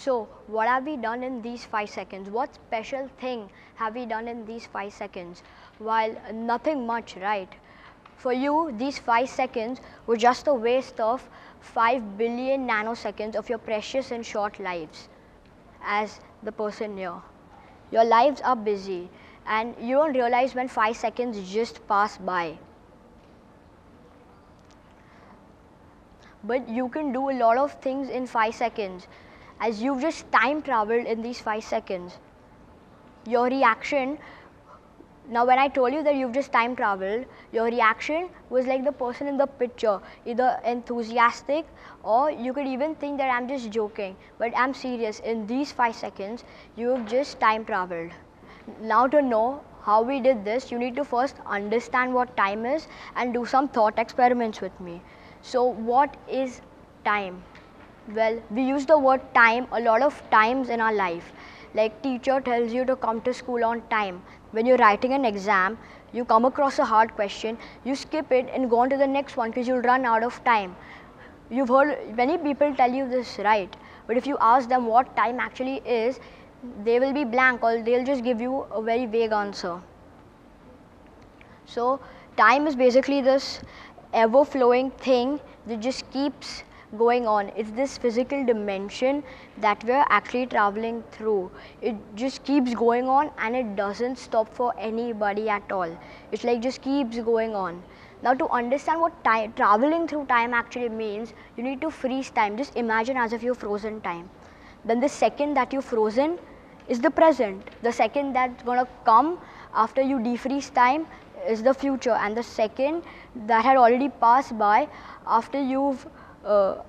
So what have we done in these 5 seconds? What special thing have we done in these 5 seconds? While nothing much, right? For you, these 5 seconds were just a waste of 5 billion nanoseconds of your precious and short lives as the person here. Your lives are busy and you don't realize when 5 seconds just pass by. But you can do a lot of things in 5 seconds as you've just time traveled in these 5 seconds. Your reaction, now when I told you that you've just time traveled, your reaction was like the person in the picture, either enthusiastic or you could even think that I'm just joking. But I'm serious, in these 5 seconds, you've just time traveled. Now to know how we did this, you need to first understand what time is and do some thought experiments with me. So what is time? Well, we use the word time a lot of times in our life. Like teacher tells you to come to school on time. When you're writing an exam, you come across a hard question, you skip it and go on to the next one because you'll run out of time. You've heard many people tell you this, right? But if you ask them what time actually is, they will be blank or they'll just give you a very vague answer. So time is basically this ever-flowing thing that just keeps going on. It's this physical dimension that we're actually traveling through. It just keeps going on and it doesn't stop for anybody at all. It's like just keeps going on. Now to understand what traveling through time actually means, you need to freeze time. Just imagine as if you've frozen time. Then the second that you've frozen is the present. The second that's gonna come after you defreeze time is the future, and the second that had already passed by after you've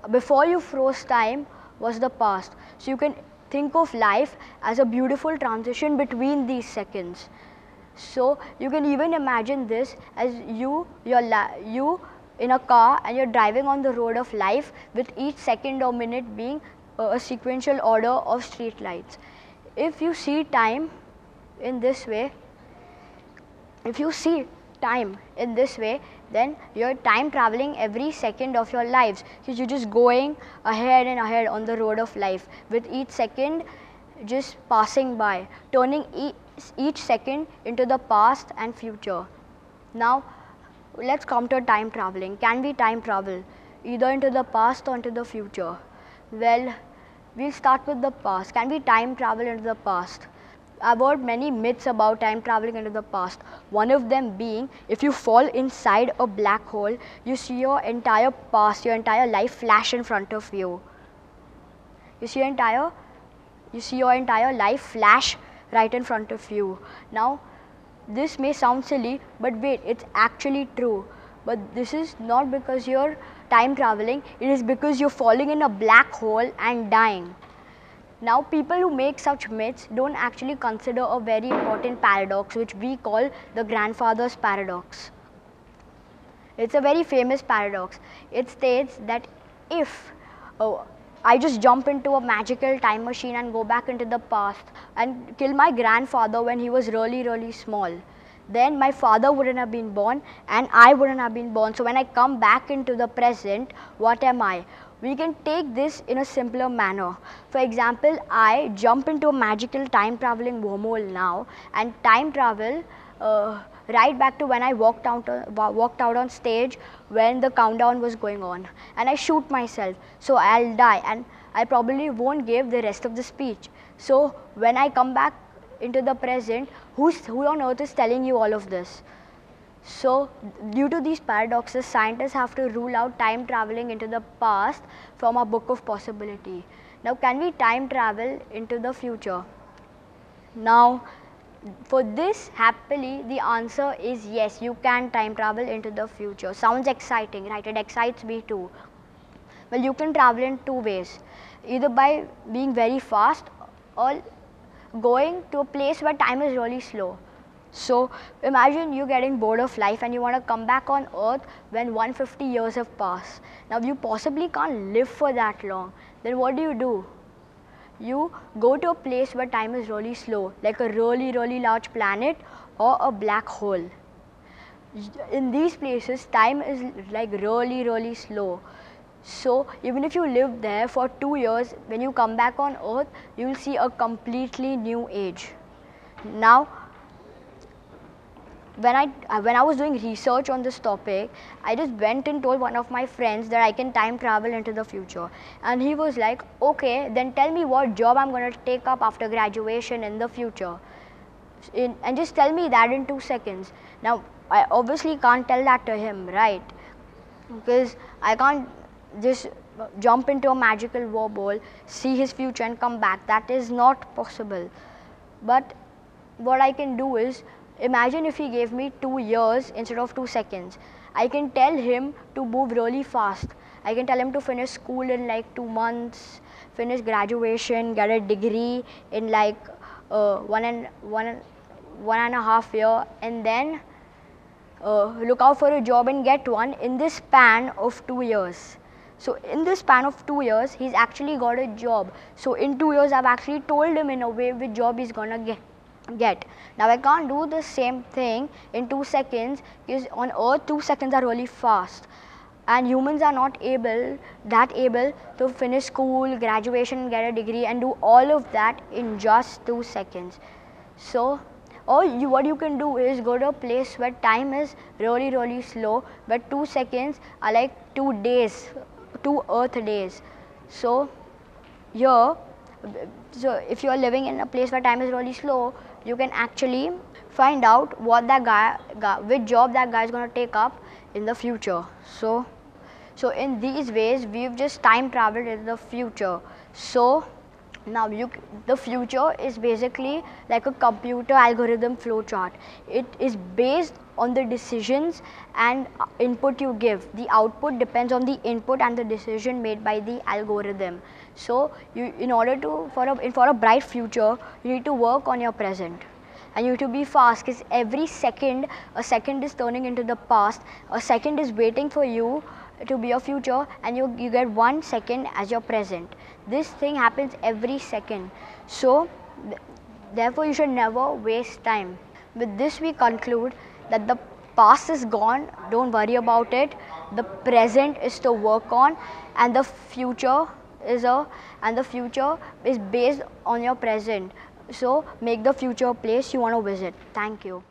before you froze time was the past. So you can think of life as a beautiful transition between these seconds. So you can even imagine this as you in a car and you're driving on the road of life with each second or minute being a sequential order of street lights. If you see time in this way, then you're time traveling every second of your lives because you're just going ahead and ahead on the road of life with each second just passing by, turning each second into the past and future. Now let's come to time traveling. Can we time travel either into the past or into the future? Well, we'll start with the past. Can we time travel into the past? I've heard many myths about time traveling into the past. One of them being, if you fall inside a black hole, you see your entire past, your entire life flash in front of you. You see your entire life flash right in front of you. Now, this may sound silly, but wait, it's actually true. But this is not because you're time traveling, it is because you're falling in a black hole and dying. Now, people who make such myths don't actually consider a very important paradox which we call the grandfather's paradox. It's a very famous paradox. It states that if I just jump into a magical time machine and go back into the past and kill my grandfather when he was really, really small, then my father wouldn't have been born and I wouldn't have been born. So when I come back into the present, what am I? We can take this in a simpler manner. For example, I jump into a magical time traveling wormhole now and time travel right back to when I walked out on stage when the countdown was going on, and I shoot myself, so I'll die and I probably won't give the rest of the speech. So when I come back into the present, who on earth is telling you all of this? So due to these paradoxes, scientists have to rule out time traveling into the past from a book of possibility. Now, can we time travel into the future? Now, for this, happily, the answer is yes, you can time travel into the future. Sounds exciting, right? It excites me too. Well, you can travel in two ways, either by being very fast or going to a place where time is really slow. So imagine you getting bored of life and you want to come back on earth when 150 years have passed. Now you possibly can't live for that long. Then what do? You go to a place where time is really slow, like a really, really large planet or a black hole. In these places, time is like really, really slow. So even if you live there for 2 years, when you come back on Earth, you will see a completely new age. Now, when I was doing research on this topic, I just went and told one of my friends that I can time travel into the future, and he was like, okay, then tell me what job I'm going to take up after graduation in the future, and just tell me that in 2 seconds. Now I obviously can't tell that to him, right? Because I can't just jump into a magical wormhole, see his future and come back. That is not possible. But what I can do is, imagine if he gave me 2 years instead of 2 seconds. I can tell him to move really fast. I can tell him to finish school in like 2 months, finish graduation, get a degree in like one and a half year, and then look out for a job and get one in this span of 2 years. So in this span of 2 years, he's actually got a job. So in 2 years, I've actually told him in a way which job he's gonna get. Now I can't do the same thing in 2 seconds, because on Earth 2 seconds are really fast, and humans are not able to finish school, graduation, get a degree and do all of that in just 2 seconds. So what you can do is go to a place where time is really slow, but 2 seconds are like 2 days, 2 Earth days. So here, if you are living in a place where time is really slow, you can actually find out what which job that guy is going to take up in the future. So in these ways, we've just time traveled in the future. So now the future is basically like a computer algorithm flowchart. It is based on the decisions and input you give. The output depends on the input and the decision made by the algorithm. So for a bright future, you need to work on your present, and you need to be fast, because every second, a second is turning into the past, a second is waiting for you to be your future, and you get 1 second as your present. This thing happens every second. So therefore you should never waste time. With this we conclude that the past is gone, don't worry about it. The present is to work on, and the future is based on your present. So make the future a place you want to visit. Thank you.